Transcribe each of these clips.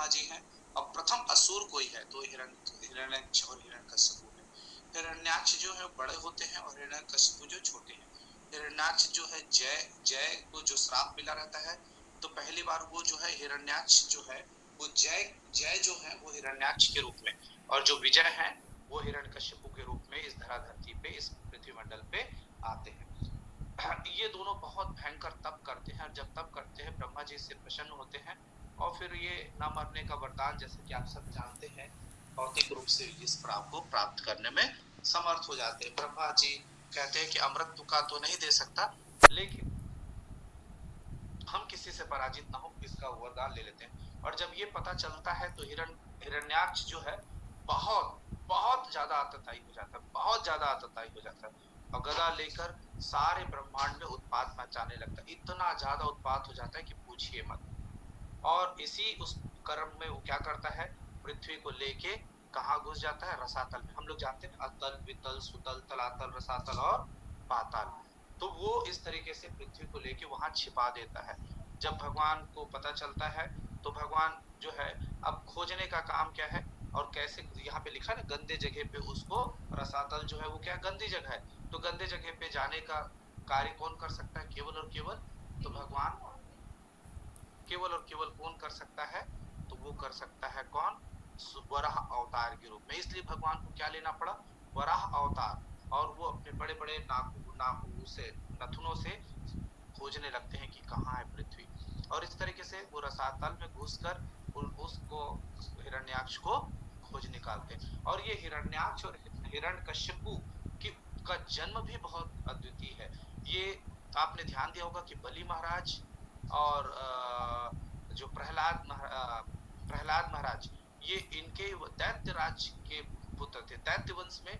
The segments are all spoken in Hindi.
ब्रह्मा जी हैं और प्रथम असुर कोई है तो हिरण्याक्ष और हिरण्यकशिपु है। हिरण्याक्ष जो है बड़े होते हैं और हिरण्यकशिपु जो छोटे हैं। हिरण्याक्ष जो है जय जय को जो श्राप मिला रहता है, तो पहली बार वो जो है हिरण्याक्ष जो है वो जय जय जो है वो हिरण्याक्ष के रूप में, और जो विजय है वो हिरण्यकशिपु के रूप में इस धरा धरती पे, इस पृथ्वी मंडल पे आते हैं। ये दोनों बहुत भयंकर तप करते हैं, और जब तप करते हैं ब्रह्मा जी से प्रसन्न होते हैं और फिर ये न मरने का वरदान, जैसे कि आप सब जानते हैं, भौतिक रूप से इस प्राप्त को प्राप्त करने में समर्थ हो जाते हैं। ब्रह्मा जी कहते हैं कि अमृत तुका तो नहीं दे सकता, लेकिन हम किसी से पराजित ना हो इसका वरदान ले लेते हैं। और जब ये पता चलता है तो हिरण्याक्ष जो है बहुत बहुत ज्यादा आतताई हो जाता है, बहुत ज्यादा आतताई हो जाता है, और गदा लेकर सारे ब्रह्मांड में उत्पात मचाने लगता है। इतना ज्यादा उत्पात हो जाता है कि पूछिए मत। और इसी उस कर्म में वो क्या करता है, पृथ्वी को लेके कहाँ घुस जाता है, रसातल में। हम लोग जानते हैं अतल वितल सुतल तलातल रसातल और पाताल, तो वो इस तरीके से पृथ्वी को लेके वहां छिपा देता है। जब भगवान को पता चलता है तो भगवान जो है अब खोजने का काम क्या है, और कैसे, यहाँ पे लिखा ना गंदे जगह पे उसको, रसातल जो है वो क्या गंदी जगह है, तो गंदे जगह पे जाने का कार्य कौन कर सकता है, केवल और केवल तो भगवान, केवल और केवल कौन कर सकता है, तो वो कर सकता है कौन, वराह अवतार के रूप में। इसलिए भगवान को क्या लेना पड़ा, वराह अवतार, और वो अपने बड़े बड़े नाखून से, नथुनों से खोजने लगते हैं कि कहाँ है पृथ्वी, और इस तरीके से वो रसातल में घुसकर उसको, हिरण्याक्ष को खोज निकालते हैं। और ये हिरण्याक्ष और हिरण्यकशिपु की का जन्म भी बहुत अद्वितीय है। ये आपने ध्यान दिया होगा कि बलि महाराज और जो प्रहलाद महाराज, ये इनके दैत्य राज के पुत्र थे। दैत्य वंश में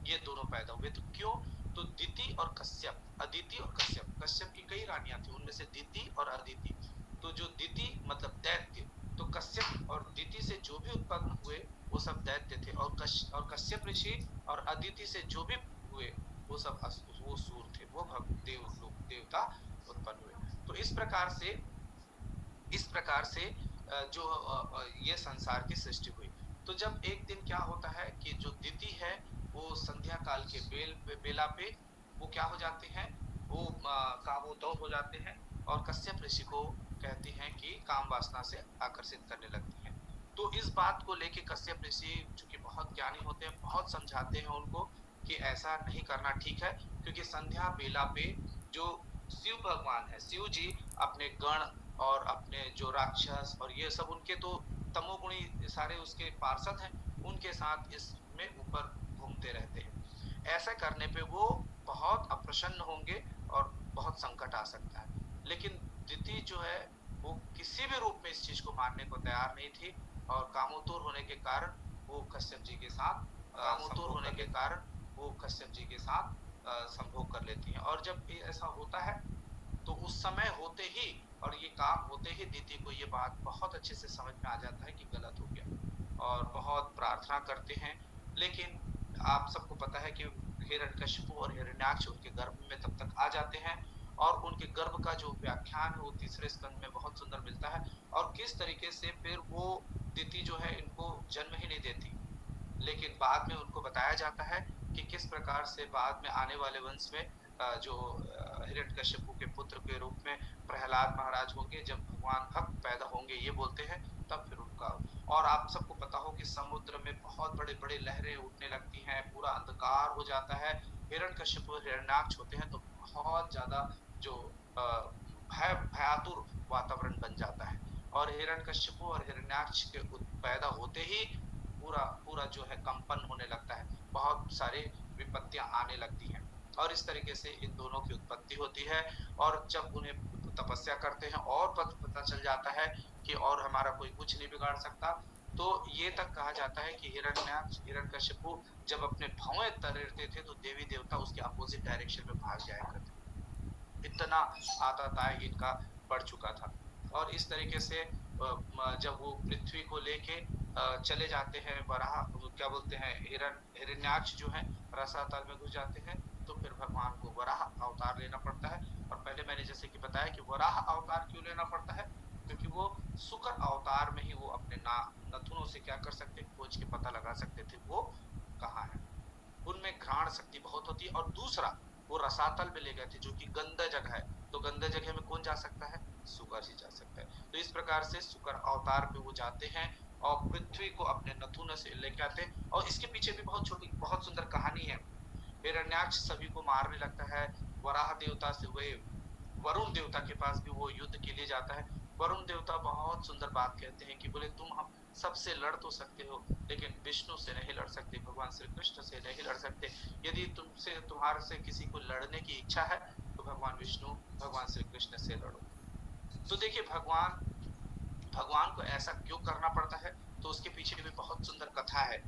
ये दोनों पैदा हुए। तो क्यों, तो दिति और कश्यप, अदिति और कश्यप, कश्यप की कई रानियां थी, उनमें से दिति और अदिति। तो जो दिति मतलब दैत्य, तो कश्यप और दिति से जो भी उत्पन्न हुए वो सब दैत्य थे, और कश्यप ऋषि और अदिति से जो भी हुए वो सब वो सूर थे, वो देवता उत्पन्न हुए। तो इस प्रकार से जो ये संसार की सृष्टि हुई। तो जब एक दिन क्या होता है कि जो दिति है वो संध्या काल के बेला पे वो क्या हो जाते हैं, वो कामोद्भव हो जाते हैं, और कश्यप ऋषि को कहती हैं कि काम वासना से आकर्षित करने लगती हैं। तो इस बात को लेके कश्यप ऋषि चूंकि बहुत ज्ञानी होते हैं, बहुत समझाते हैं उनको कि ऐसा नहीं करना ठीक है, क्योंकि संध्या बेला पे जो शिव भगवान है, शिव जी अपने गण और अपने जो राक्षस और ये सब उनके तो तमोगुणी सारे उसके पार्षद हैं, उनके साथ इसमें ऊपर घूमते रहते हैं। ऐसा करने पे वो बहुत अप्रसन्न होंगे और बहुत संकट आ सकता है। लेकिन दिति जो है वो किसी भी रूप में इस चीज को मानने को तैयार नहीं थी, और कामोतुर होने के कारण वो कश्यप जी के साथ संभोग कर लेती हैं। और जब ऐसा होता है तो उस समय होते ही और ये काम होते ही दीदी को ये बात बहुत अच्छे से समझ में आ जाता है कि गलत हो गया, और बहुत प्रार्थना करते हैं। लेकिन आप सबको पता है कि हिरण्यकशिपु और हिरण्याक्ष उनके गर्भ में तब तक आ जाते हैं, और उनके गर्भ का जो व्याख्यान है वो तीसरे स्कंद में बहुत सुंदर मिलता है, और किस तरीके से फिर वो दिति जो है इनको जन्म ही नहीं देती। लेकिन बाद में उनको बताया जाता है कि किस प्रकार से बाद में आने वाले वंश में जो हिरण्यकशिपु के पुत्र के रूप में प्रहलाद महाराज होंगे, जब भगवान भक्त पैदा होंगे ये बोलते हैं, तब फिर उनका। और आप सबको पता हो कि समुद्र में बहुत बड़े बड़े लहरें उठने लगती हैं, पूरा अंधकार हो जाता है, हिरण्यकशिपु हिरण्याक्ष होते हैं, तो बहुत ज्यादा जो भयातुर वातावरण बन जाता है, और हिरण्यकशिपु और हिरण्याक्ष के पैदा होते ही पूरा पूरा जो है कंपन होने लगता है, बहुत सारे विपत्तियां आने लगती हैं, और इस तरीके से इन दोनों की उत्पत्ति होती है। और जब उन्हें तपस्या करते हैं और पता चल जाता है कि और हमारा कोई कुछ नहीं बिगाड़ सकता, तो ये तक कहा जाता है कि हिरण्याक्ष हिरण्यकशिपु जब अपने भौएं तरेरते थे तो देवी देवता उसके अपोजिट डायरेक्शन में भाग जाया करते, इतना आतताई इनका बढ़ चुका था। और इस तरीके से जब वो पृथ्वी को लेके चले जाते हैं, वराह क्या बोलते हैं, हिरण्याक्ष जो है रसातल में घुस जाते हैं, तो फिर भगवान को वराह अवतार लेना पड़ता है। और पहले मैंने जैसे कि बताया कि वराह अवतार क्यों लेना पड़ता है, क्योंकि वो शुक्र अवतार में ही वो अपने नथुनों से क्या कर सकते, खोज के पता लगा सकते थे वो कहाँ है। उनमें घ्राण शक्ति बहुत होती है। और दूसरा, वो रसातल में ले गए थे जो कि गंदा जगह है, तो गंदा जगह में कौन जा सकता है, शुक्र ही जा सकता है। तो इस प्रकार से शुक्र अवतार पे वो जाते हैं और पृथ्वी को अपने नथुन से लेके आते हैं। और इसके पीछे भी बहुत छोटी बहुत सुंदर कहानी है। हिरण्याक्ष सभी को मारने लगता है। वराह देवता से वे वरुण देवता के पास भी वो युद्ध के लिए जाता है। वरुण देवता बहुत सुंदर बात कहते हैं कि बोले तुम हम सबसे लड़ तो सकते हो, लेकिन विष्णु से नहीं लड़ सकते, भगवान श्री कृष्ण से नहीं लड़ सकते। यदि तुमसे तुम्हारे से किसी को लड़ने की इच्छा है तो भगवान विष्णु भगवान श्री कृष्ण से लड़ो। तो देखिए भगवान भगवान को ऐसा क्यों करना पड़ता है, तो उसके पीछे भी बहुत सुंदर कथा है।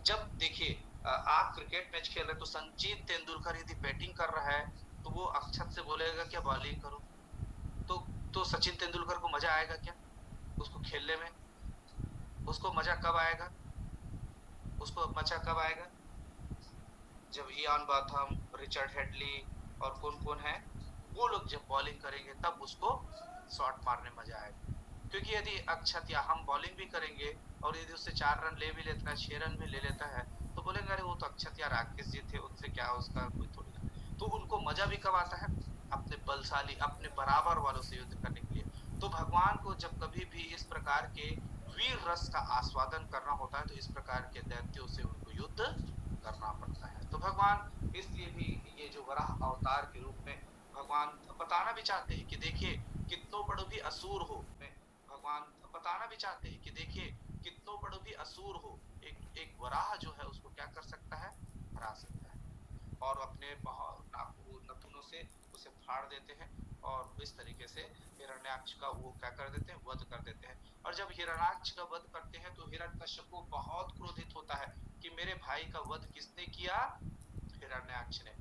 जब देखिए आप क्रिकेट मैच खेल रहे तो सचिन तेंदुलकर यदि बैटिंग कर रहा है तो वो अक्षत से बोलेगा क्या बॉलिंग करो, तो तो सचिन तेंदुलकर को मजा आएगा क्या उसको खेलने में? उसको मजा कब आएगा, उसको मजा कब आएगा, जब इयान बाथम, रिचर्ड हेडली और कौन कौन है वो लोग जब बॉलिंग करेंगे तब उसको शॉट मारने मजा आएगा। क्योंकि यदि अक्षत या हम बॉलिंग भी करेंगे और यदि उससे 4 रन ले भी लेता है, 6 रन भी ले लेता है, तो बोलेंगे अरे वो तो अक्षत या राकेश जी थे, उनसे क्या उसका कोई थोड़ी ना। तो उनको मजा भी कब आता है, अपने बलशाली अपने बराबर वालों से युद्ध करने के लिए। तो भगवान को जब कभी भी इस प्रकार के वीर रस का आस्वादन करना होता है तो इस प्रकार के दैत्यों से उनको युद्ध करना पड़ता है। तो भगवान इसलिए भी ये जो वराह अवतार के रूप में भगवान बताना भी चाहते हैं कि देखिए कितनों बड़े भी असुर हो, भगवान बताना भी चाहते हैं कि देखिए कितनों बड़े भी असुर हो, एक एक वराह जो है उसको क्या कर सकता है, हरा सकता है। और अपने नथुनों से उसे फाड़ देते हैं और इस तरीके से हिरण्याक्ष का वो क्या कर देते हैं, वध कर देते हैं। और जब हिरण्याक्ष का वध करते हैं तो हिरण्यकश्यप बहुत क्रोधित होता है कि मेरे भाई का वध किसने किया, हिरण्याक्ष ने,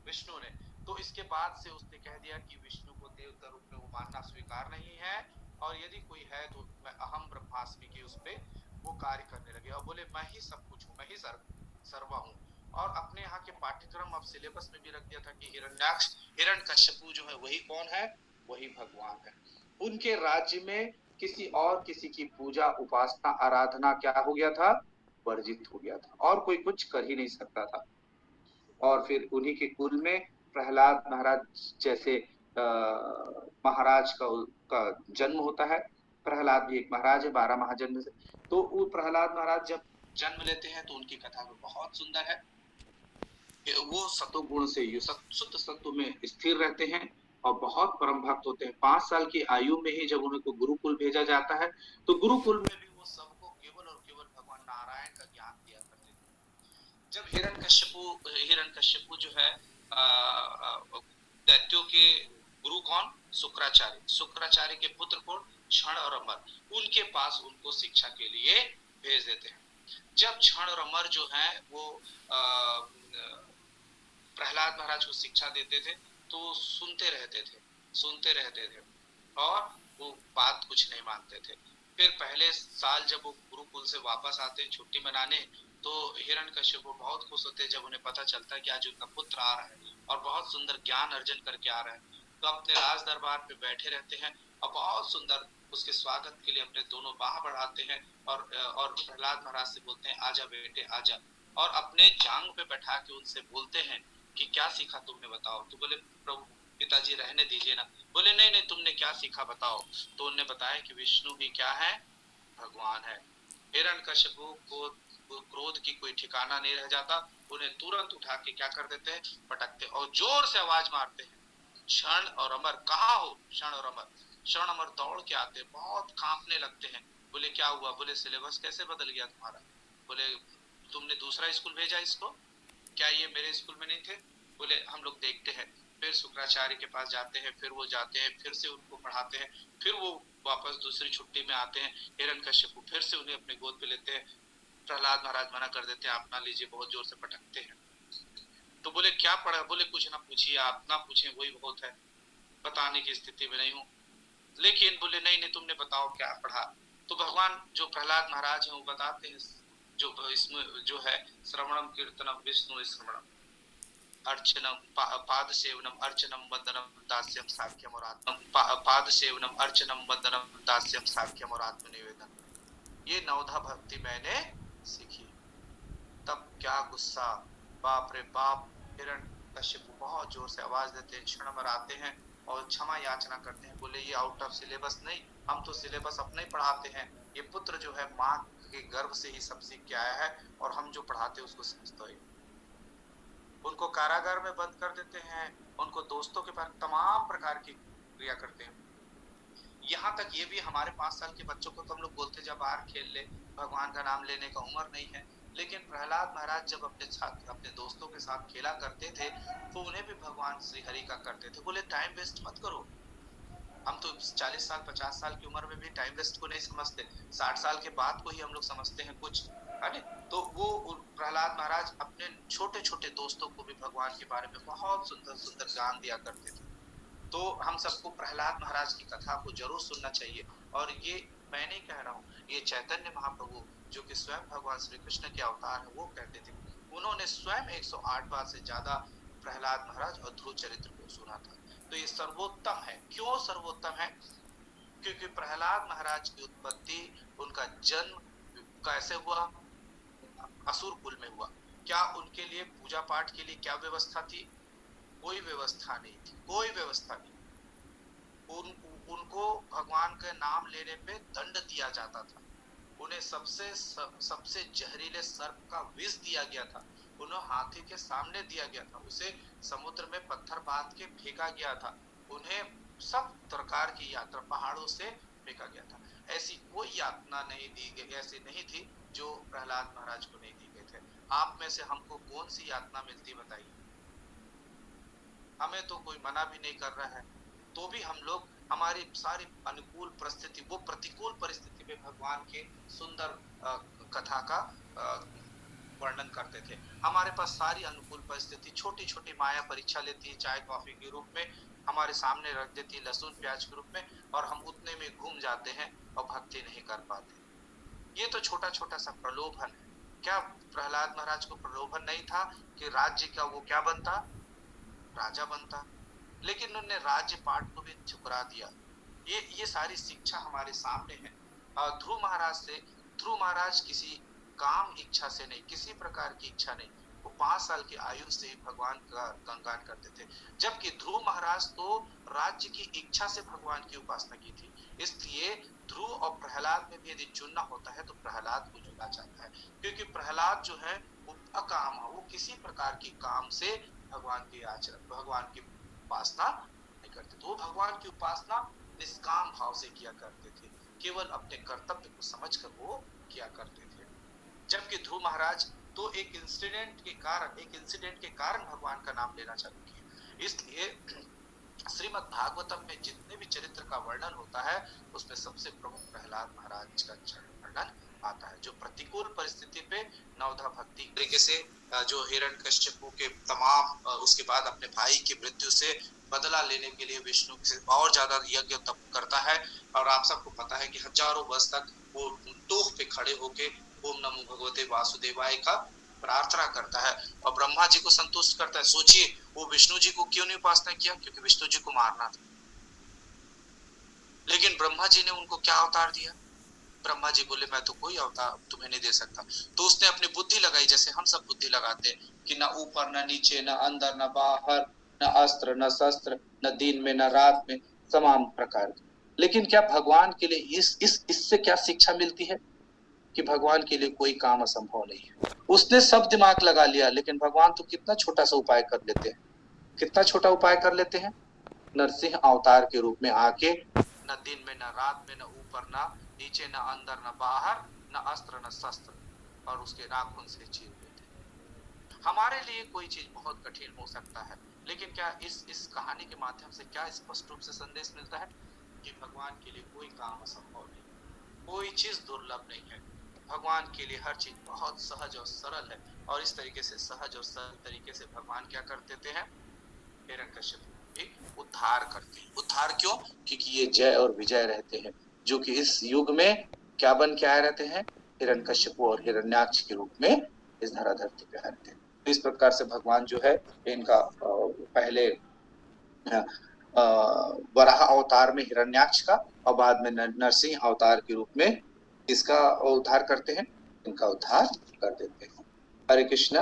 विष्णु ने। तो इसके बाद से उसने कह दिया कि विष्णु को देवता रूप में वो मानना स्वीकार नहीं है, और यदि कोई है तो मैं अहम ब्रह्मास्मि की उस पे वो कार्य करने लगे और बोले मैं ही सब कुछ हूँ, मैं ही सर्वा हूँ। और अपने यहाँ के पाठ्यक्रम अब सिलेबस में भी रख दिया था कि हिरण्याक्ष हिरण्यकश्यप जो है वही कौन है, वही भगवान है। उनके राज्य में किसी और किसी की पूजा उपासना आराधना क्या हो गया था, वर्जित हो गया था, और कोई कुछ कर ही नहीं सकता था। और फिर उन्हीं के कुल में प्रहलाद महाराज जैसे महाराज का जन्म होता है। प्रहलाद भी एक महाराज है 12 महाजन्म से। तो वो प्रहलाद महाराज जब जन्म लेते हैं तो उनकी कथा भी बहुत सुंदर है। वो सतोगुण से शुद्ध सत्व में स्थिर रहते हैं और बहुत परम भक्त होते हैं। 5 साल की आयु में ही जब उनको गुरुकुल भेजा जाता है तो गुरुकुल में भी वो सबको केवल और केवल भगवान नारायण का ज्ञान दिया करते थे। जब हिरण्यकश्यपु जो है दैत्यों के गुरु कौन, शुक्राचार्य के पुत्र कौन, क्षण और अमर, उनके पास उनको शिक्षा के लिए भेज देते हैं। जब क्षण और अमर जो है वो प्रहलाद महाराज को शिक्षा देते थे तो सुनते रहते थे और वो बात कुछ नहीं मानते थे। फिर पहले साल जब वो गुरुकुल से वापस आते छुट्टी मनाने तो हिरण्यकश्यप बहुत खुश होते जब उन्हें पता चलता है कि आज उनका पुत्र आ रहा है और बहुत सुंदर ज्ञान अर्जन करके आ रहा है। तो अपने राज दरबार पे बैठे रहते हैं और बहुत सुंदर उसके स्वागत के लिए अपने दोनों बाह बढ़ाते हैं और प्रहलाद महाराज से बोलते हैं आजा बेटे आजा, और अपने जांग पे बैठा के उनसे बोलते हैं कि क्या सीखा तुमने बताओ। तो बोले प्रभु पिताजी रहने दीजिए ना। बोले नहीं नहीं तुमने क्या सीखा बताओ। तो उन्होंने बताया कि विष्णु ही क्या है, भगवान है। हिरण्यकश्यपु को क्रोध की कोई ठिकाना नहीं रह जाता, उन्हें तुरंत उठा के क्या कर देते हैं, पटकते और जोर से आवाज मारते हैं क्षण और अमर कहाँ हो, क्षण और अमर। क्षण अमर दौड़ के आते बहुत कांपने लगते हैं। बोले क्या हुआ, बोले सिलेबस कैसे बदल गया तुम्हारा, बोले तुमने दूसरा स्कूल भेजा इसको, क्या ये मेरे स्कूल में नहीं थे, बोले हम लोग देखते हैं। फिर शुक्राचार्य के पास जाते हैं, फिर वो जाते हैं फिर से उनको पढ़ाते हैं, फिर वो वापस दूसरी छुट्टी में आते हैं। हिरण्यकश्यप फिर से उन्हें अपने गोद पे लेते हैं। प्रहलाद महाराज मना कर देते हैं आप ना लीजिए, बहुत जोर से पटकते हैं। तो बोले क्या पढ़ा, बोले कुछ ना पूछिए, आप ना पूछे वही बहुत है, बताने की स्थिति में नहीं हूँ। लेकिन बोले नहीं नहीं तुमने बताओ क्या पढ़ा। तो भगवान जो प्रहलाद महाराज है वो बताते हैं जो इसमें जो है श्रवणम कीर्तनम विष्णु श्रवणम, अर्चनम पाद सेवनम अर्चनम वंदनम दास्यम साख्यम और आत्म पाद सेवनम अर्चनम वंदनम दास्यम साख्यम और आत्मनिवेदन। ये नवधा भक्ति मैंने सीखी। तब क्या गुस्सा, बाप रे बाप। हिरण्यकशिपु बहुत जोर से आवाज देते हैं, क्षण भर आते हैं और क्षमा याचना करते हैं। बोले ये आउट ऑफ सिलेबस नहीं, हम तो सिलेबस अपने ही पढ़ाते हैं। ये पुत्र जो है माँ के गर्भ से ही सब सीख के आया है और हम जो पढ़ाते हैं उसको समझते हैं। उनको कारागार में बंद कर देते हैं, उनको दोस्तों के पास तमाम प्रकार की क्रिया करते हैं। यहाँ तक ये भी हमारे 5 साल के बच्चों को तो हम लोग बोलते जब बाहर खेल ले, भगवान का नाम लेने का उम्र नहीं है। लेकिन प्रहलाद महाराज जब अपने दोस्तों के साथ खेला करते थे तो उन्हें भी भगवान श्री हरि का करते थे। बोले टाइम वेस्ट मत करो। हम तो 40 साल 50 साल की उम्र में भी टाइम वेस्ट को नहीं समझते, 60 साल के बाद को ही हम लोग समझते हैं कुछ, है ना। तो वो प्रहलाद महाराज अपने छोटे छोटे दोस्तों को भी भगवान के बारे में बहुत सुंदर सुंदर ज्ञान दिया करते थे। तो हम सबको प्रहलाद महाराज की कथा को जरूर सुनना चाहिए। और ये मैं नहीं कह रहा हूँ, ये चैतन्य महाप्रभु जो कि स्वयं भगवान श्री कृष्ण के अवतार है वो कहते थे। उन्होंने स्वयं 108 बार से ज्यादा प्रहलाद महाराज और ध्रुव चरित्र को सुना था। तो ये सर्वोत्तम है। क्यों सर्वोत्तम है? क्योंकि प्रहलाद महाराज की उत्पत्ति, उनका जन्म कैसे हुआ? असुर कुल में हुआ। क्या उनके लिए पूजा पाठ के लिए क्या व्यवस्था थी? कोई व्यवस्था नहीं थी, कोई व्यवस्था नहीं। उनको भगवान के नाम लेने पे दंड दिया जाता था। उन्हें सबसे जहरीले सर्प का विष दिया गया था। उन्हें हाथी के सामने दिया गया था। उसे समुद्र में पत्थर बांध के फेंका गया था। उन्हें सब प्रकार की यात्रा पहाड़ों से फेंका गया था। ऐसी कोई यातना नहीं दी गई, ऐसी नहीं थी जो प्रहलाद महाराज को नहीं दी गई थे। आप में से हमको कौन सी यातना मिलती बताइए? हमें तो कोई मना भी नहीं कर रहा है, तो भी हम लोग हमारी सारी अनुकूल परिस्थिति, वो प्रतिकूल परिस्थिति में भगवान के सुंदर कथा का वर्णन करते थे। हमारे पास सारी अनुकूल परिस्थिति, छोटी छोटी माया परीक्षा लेती है, चाय कॉफी के रूप में हमारे सामने रख देती है, लहसुन प्याज के रूप में, और हम उतने में घूम जाते हैं और भक्ति नहीं कर पाते। ये तो छोटा छोटा सा प्रलोभन है। क्या प्रहलाद महाराज को प्रलोभन नहीं था कि राज्य का वो क्या बनता? राजा बनता। लेकिन उन्होंने राज्य पाठ को भी ठुकरा दिया। ये सारी शिक्षा हमारे सामने है। ध्रुव महाराज किसी काम इच्छा से नहीं, किसी प्रकार की इच्छा नहीं, वो 5 साल की आयु से ही भगवान का गुणगान करते थे। जबकि ध्रुव महाराज तो राज्य की इच्छा से भगवान की उपासना की थी। इसलिए ध्रुव और प्रहलाद में भी यदि चुनना होता है तो प्रहलाद को चुना जाता है, क्योंकि प्रहलाद जो है वो अकाम, वो किसी प्रकार की काम से भगवान की आचरण, भगवान की उपासना नहीं करते। तो वो भगवान की उपासना निष्काम भाव से किया करते थे, केवल अपने कर्तव्य को समझकर वो किया करते थे। जबकि ध्रुव महाराज तो एक इंसिडेंट के कारण भगवान का नाम लेना चालू किया। इसलिए श्रीमद् भागवतम में जितने भी चरित्र का वर्णन होता है उसमें सबसे प्रमुख प्रहलाद महाराज का वर्णन आता है, जो प्रतिकूल परिस्थिति पे नवधा भक्ति तरीके से, जो हिरण्यकश्यपु के तमाम उसके बाद अपने भाई की मृत्यु से बदला लेने के लिए विष्णु से और ज्यादा यज्ञ तप करता है। और आप सबको पता है कि हजारों वर्ष तक वो टोक पे खड़े होके ओम नमो भगवते वासुदेवाय का प्रार्थना करता है और ब्रह्मा जी को संतुष्ट करता है। सोचिए वो विष्णु जी को क्यों नहीं उपासना किया? क्योंकि विष्णु जी को मारना था। लेकिन ब्रह्मा जी ने उनको क्या अवतार दिया? ब्रह्मा जी बोले मैं तो कोई अवतार तुम्हें नहीं दे सकता। तो उसने अपनी बुद्धि लगाई, जैसे हम सब बुद्धि लगाते हैं कि ना ऊपर ना नीचे, ना अंदर ना बाहर, न अस्त्र न शस्त्र, न दिन में न रात में, तमाम प्रकार की। लेकिन क्या भगवान के लिए इससे क्या शिक्षा मिलती है कि भगवान के लिए कोई काम असंभव नहीं है? उसने सब दिमाग लगा लिया, लेकिन भगवान तो कितना छोटा सा उपाय कर लेते हैं। कितना छोटा उपाय कर लेते हैं? नरसिंह अवतार के रूप में आके न दिन में न रात में, न ऊपर न नीचे, न अंदर न बाहर, न अस्त्र न शस्त्र, और उसके नाखून से चीर देते। हमारे लिए कोई चीज बहुत कठिन हो सकता है, लेकिन क्या इस कहानी के माध्यम से क्या स्पष्ट रूप से संदेश मिलता है कि भगवान के लिए कोई काम असंभव नहीं, कोई चीज दुर्लभ नहीं है। भगवान के लिए हर चीज बहुत सहज और सरल है। और इस तरीके से सहज और सरल तरीके से भगवान क्या कर देते हैं? हिरण्यकश्यप उद्धार करते हैं। उद्धार क्यों? क्योंकि ये जय और विजय रहते हैं, जो कि इस युग में क्या बन के आए रहते हैं? हिरण्यकश्यप और हिरण्याक्ष के रूप में इस धरा धरती पे रहते हैं। इस प्रकार से भगवान जो है इनका पहले वराह अवतार में हिरण्याक्ष का और बाद में नरसिंह अवतार के रूप में इसका उद्धार करते हैं, इनका उद्धार कर देते हैं। हरे कृष्णा।